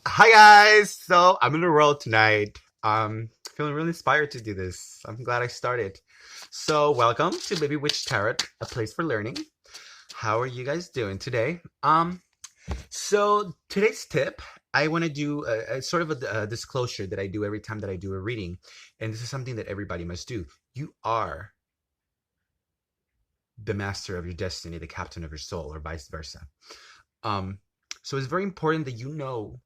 Hi guys! So I'm in the world tonight. Feeling really inspired to do this. I'm glad I started. So welcome to Baby Witch Tarot, a place for learning. How are you guys doing today? So today's tip, I want to do a sort of a disclosure that I do every time that I do a reading, and this is something that everybody must do. You are the master of your destiny, the captain of your soul, or vice versa. Um, so it's very important that you know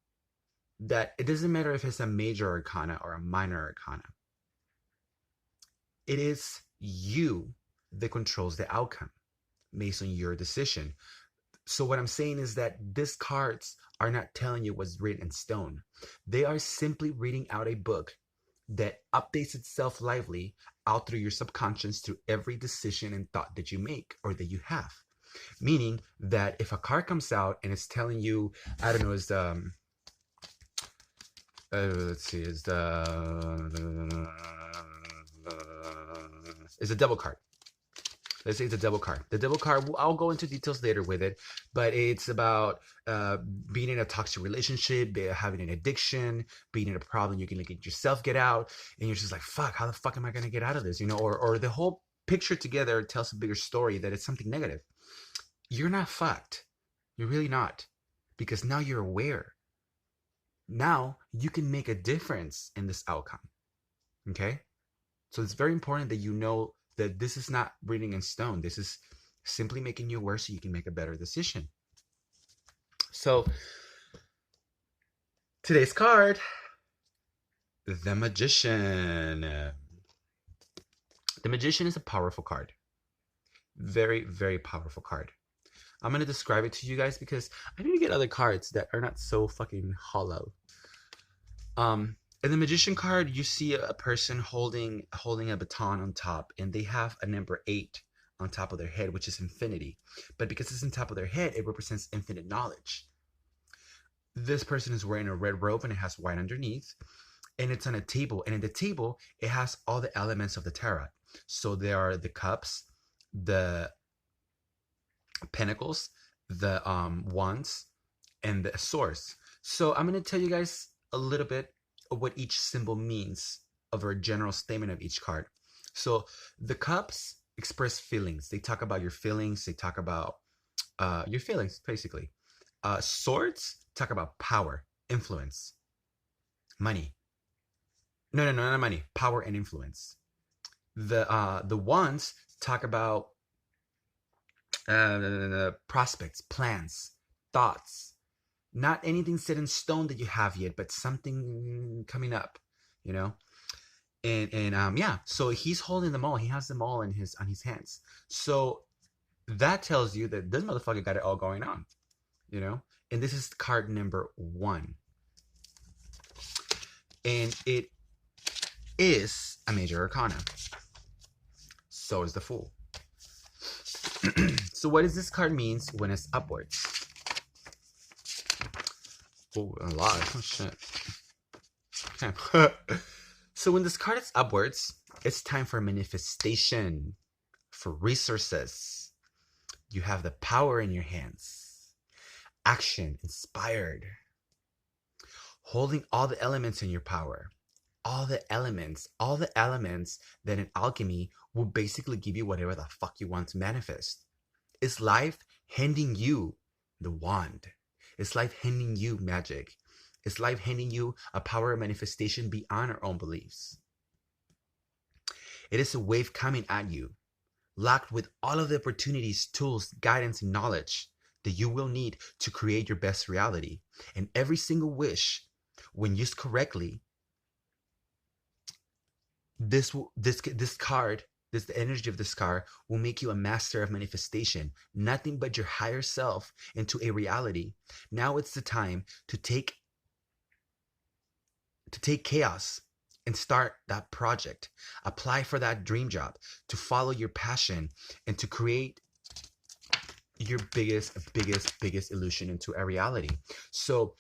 that it doesn't matter if it's a major arcana or a minor arcana. It is you that controls the outcome based on your decision. So what I'm saying is that these cards are not telling you what's written in stone. They are simply reading out a book that updates itself lively out through your subconscious through every decision and thought that you make or that you have. Meaning that if a card comes out and it's telling you, I don't know, is let's see, is the devil card. Let's say it's a devil card. The devil card, I'll go into details later with it, but it's about being in a toxic relationship, having an addiction, being in a problem you can look at yourself get out, and you're just like, fuck, how the fuck am I gonna get out of this? Or the whole picture together tells a bigger story that it's something negative. You're not fucked. You're really not, because now you're aware. Now you can make a difference in this outcome. Okay? So it's very important that you know that this is not written in stone. This is simply making you aware so you can make a better decision. So today's card, the Magician. The Magician is a powerful card. Very, very powerful card. I'm going to describe it to you guys because I need to get other cards that are not so fucking hollow. In the Magician card, you see a person holding a baton on top, and they have a number 8 on top of their head, which is infinity. But because it's on top of their head, it represents infinite knowledge. This person is wearing a red robe and it has white underneath, and it's on a table. And in the table, it has all the elements of the tarot. So there are the cups, the pentacles, the wands, and the swords. So I'm going to tell you guys a little bit of what each symbol means of a general statement of each card. So the cups express feelings. They talk about your feelings. They talk about your feelings, basically. Swords talk about power, influence, money. No, not money. Power and influence. The wands talk about prospects, plans, thoughts. Not anything set in stone that you have yet, but something coming up, you know. And yeah, so he's holding them all. He has them all in his on his hands. So that tells you that this motherfucker got it all going on, you know. And this is card number 1, and it is a major arcana. So is the Fool. So what does this card means when it's upwards? Oh, a lot. Oh shit. Okay. So when this card is upwards, it's time for manifestation, for resources. You have the power in your hands. Action, inspired. Holding all the elements in your power. All the elements that in alchemy will basically give you whatever the fuck you want to manifest. It's life handing you the wand. It's life handing you magic. It's life handing you a power of manifestation beyond our own beliefs. It is a wave coming at you, locked with all of the opportunities, tools, guidance, and knowledge that you will need to create your best reality. And every single wish, when used correctly, this card, the energy of this card will make you a master of manifestation, nothing but your higher self into a reality. Now it's the time to take chaos and start that project. Apply for that dream job, to follow your passion, and to create your biggest illusion into a reality. So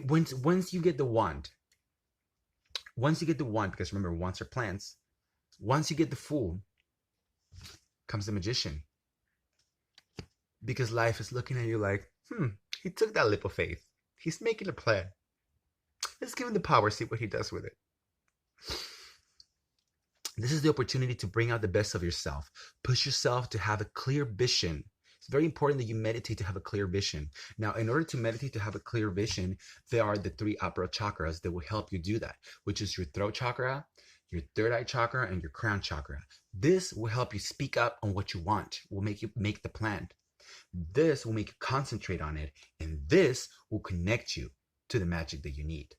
once you get the wand, because remember, wands are plans. Once you get the Fool, comes the Magician. Because life is looking at you like, he took that leap of faith. He's making a plan. Let's give him the power, see what he does with it. This is the opportunity to bring out the best of yourself. Push yourself to have a clear vision. It's very important that you meditate to have a clear vision. Now, in order to meditate to have a clear vision, there are the 3 upper chakras that will help you do that, which is your throat chakra, your third eye chakra, and your crown chakra. This will help you speak up on what you want, will make you make the plan. This will make you concentrate on it, and this will connect you to the magic that you need.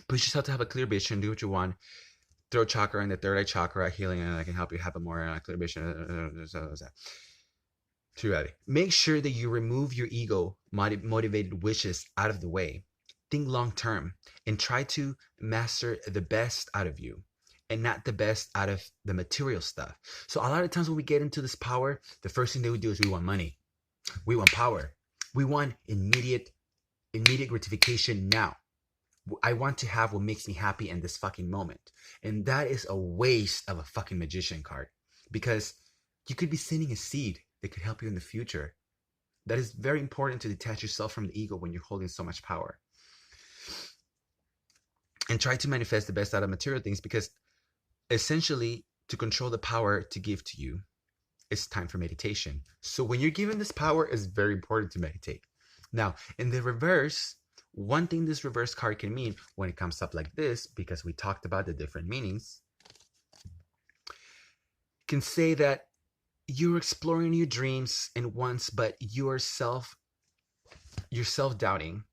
Push yourself to have a clear vision, do what you want. Throat chakra and the third eye chakra healing, and I can help you have a more clear vision. Too ready. Make sure that you remove your ego motivated wishes out of the way. Think long term and try to master the best out of you and not the best out of the material stuff. So a lot of times when we get into this power, the first thing that we do is we want money. We want power. We want immediate gratification now. I want to have what makes me happy in this fucking moment. And that is a waste of a fucking magician card, because you could be sending a seed that could help you in the future. That is very important, to detach yourself from the ego when you're holding so much power. And try to manifest the best out of material things, because essentially to control the power to give to you, it's time for meditation. So when you're given this power, it's very important to meditate. Now, in the reverse, one thing this reverse card can mean when it comes up like this, because we talked about the different meanings, can say that you're exploring your dreams and wants, but you're self-doubting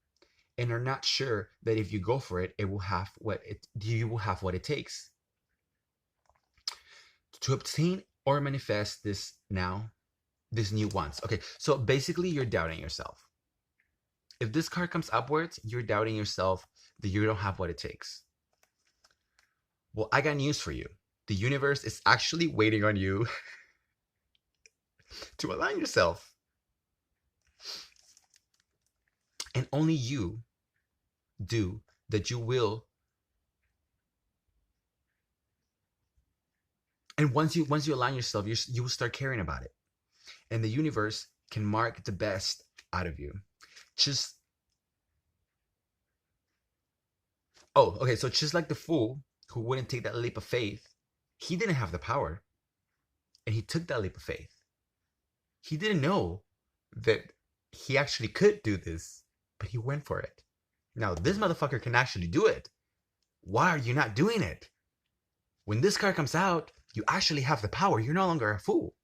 and are not sure that if you go for it, you will have what it takes to obtain or manifest this new wants. Okay, so basically you're doubting yourself. If this card comes upwards, you're doubting yourself that you don't have what it takes. Well, I got news for you. The universe is actually waiting on you to align yourself. And only you do that you will. And once you align yourself, you will start caring about it. And the universe can mark the best out of you. So just like the fool who wouldn't take that leap of faith, he didn't have the power, and he took that leap of faith. He didn't know that he actually could do this, but he went for it. Now, this motherfucker can actually do it. Why are you not doing it? When this card comes out, you actually have the power. You're no longer a fool.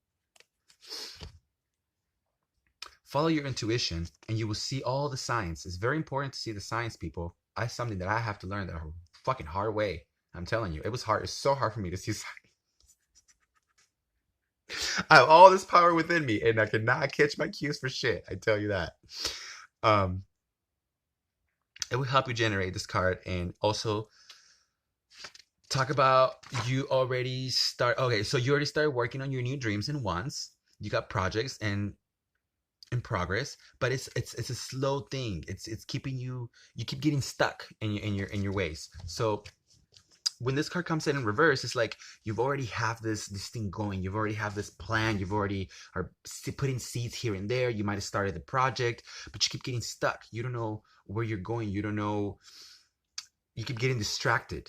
Follow your intuition and you will see all the signs. It's very important to see the signs, people. That's something that I have to learn the fucking hard way. I'm telling you, it was hard. It's so hard for me to see signs. I have all this power within me and I cannot catch my cues for shit. I tell you that. It will help you generate this card, and also talk about you already started working on your new dreams and wants. You got projects and in progress, but it's a slow thing. It's keeping you keep getting stuck in your ways. So when this card comes in reverse, it's like you've already have this thing going. You've already have this plan. You've already are putting seeds here and there. You might have started the project, but you keep getting stuck. You don't know where you're going. You don't know. You keep getting distracted.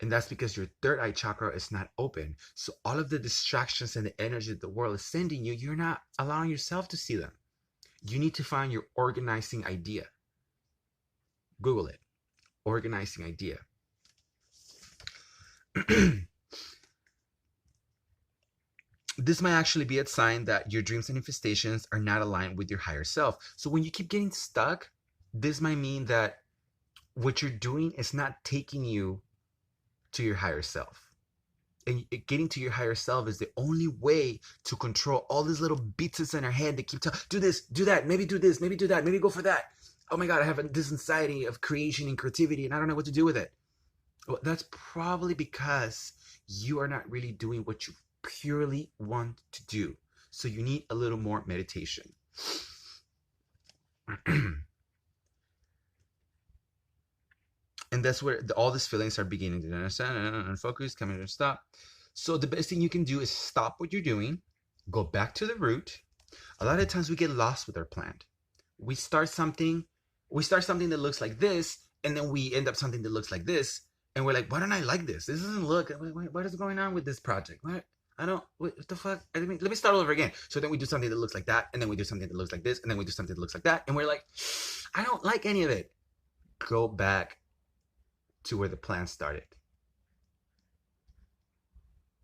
And that's because your third eye chakra is not open. So all of the distractions and the energy that the world is sending you, you're not allowing yourself to see them. You need to find your organizing idea. Google it. Organizing idea. This might actually be a sign that your dreams and manifestations are not aligned with your higher self. So when you keep getting stuck, this might mean that what you're doing is not taking you to your higher self. And getting to your higher self is the only way to control all these little beats in our head that keep telling, do this, do that, maybe do this, maybe do that, maybe go for that. Oh my God, I have this anxiety of creation and creativity and I don't know what to do with it. Well, that's probably because you are not really doing what you purely want to do. So you need a little more meditation. And that's where all these feelings are beginning to understand and focus, coming to stop. So the best thing you can do is stop what you're doing, go back to the root. A lot of times we get lost with our plan. We start something, We start something that looks like this, and then we end up something that looks like this, and we're like, why don't I like this? This doesn't look. What is going on with this project? What? I don't. What the fuck? Let me start all over again. So then we do something that looks like that, and then we do something that looks like this, and then we do something that looks like that, and we're like, I don't like any of it. Go back to where the plan started.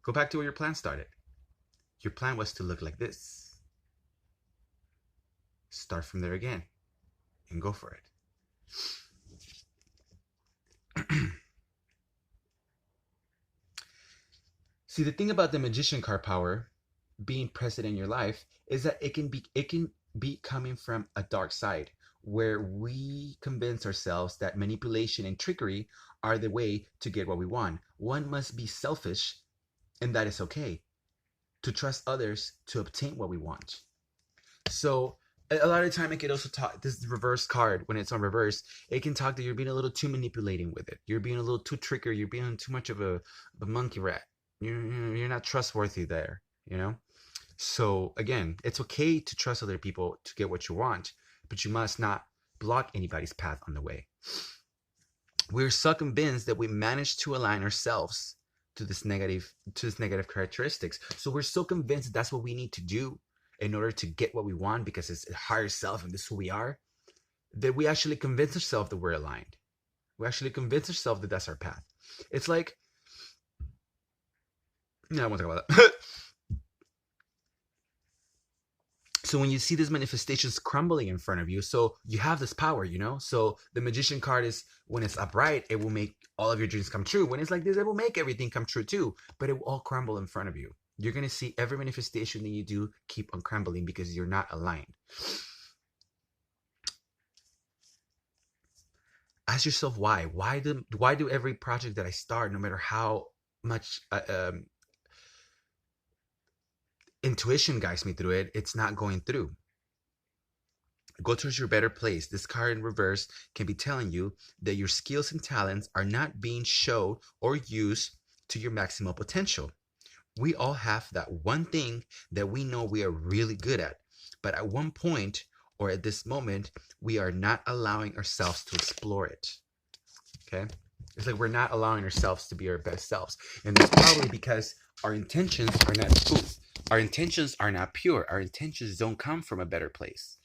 Go back to where your plan started. Your plan was to look like this. Start from there again and go for it. See, the thing about the magician card power being present in your life is that it can be coming from a dark side where we convince ourselves that manipulation and trickery are the way to get what we want. One must be selfish, and that is okay, to trust others to obtain what we want. So a lot of the time it can also talk, this reverse card, when it's on reverse, it can talk that you're being a little too manipulating with it. You're being a little too trickery. You're being too much of a monkey rat. You're not trustworthy there, you know? So again, it's okay to trust other people to get what you want, but you must not block anybody's path on the way. We're so convinced that we managed to align ourselves to this negative characteristics. So we're so convinced that that's what we need to do in order to get what we want, because it's a higher self and this is who we are, that we actually convince ourselves that we're aligned. We actually convince ourselves that that's our path. It's like, I won't talk about that. So when you see these manifestations crumbling in front of you, so you have this power, you know? So the magician card is, when it's upright, it will make all of your dreams come true. When it's like this, it will make everything come true too, but it will all crumble in front of you. You're going to see every manifestation that you do keep on crumbling because you're not aligned. Ask yourself why. Why do every project that I start, no matter how much intuition guides me through it, it's not going through? Go towards your better place. This card in reverse can be telling you that your skills and talents are not being showed or used to your maximal potential. We all have that one thing that we know we are really good at, but at one point or at this moment, we are not allowing ourselves to explore it. Okay? It's like we're not allowing ourselves to be our best selves. And that's probably because our intentions are not smooth. Our intentions are not pure. Our intentions don't come from a better place.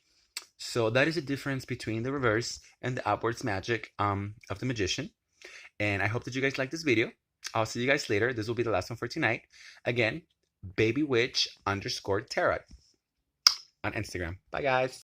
So that is the difference between the reverse and the upwards magic of the magician. And I hope that you guys like this video. I'll see you guys later. This will be the last one for tonight. Again, babywitch_tarot on Instagram. Bye, guys.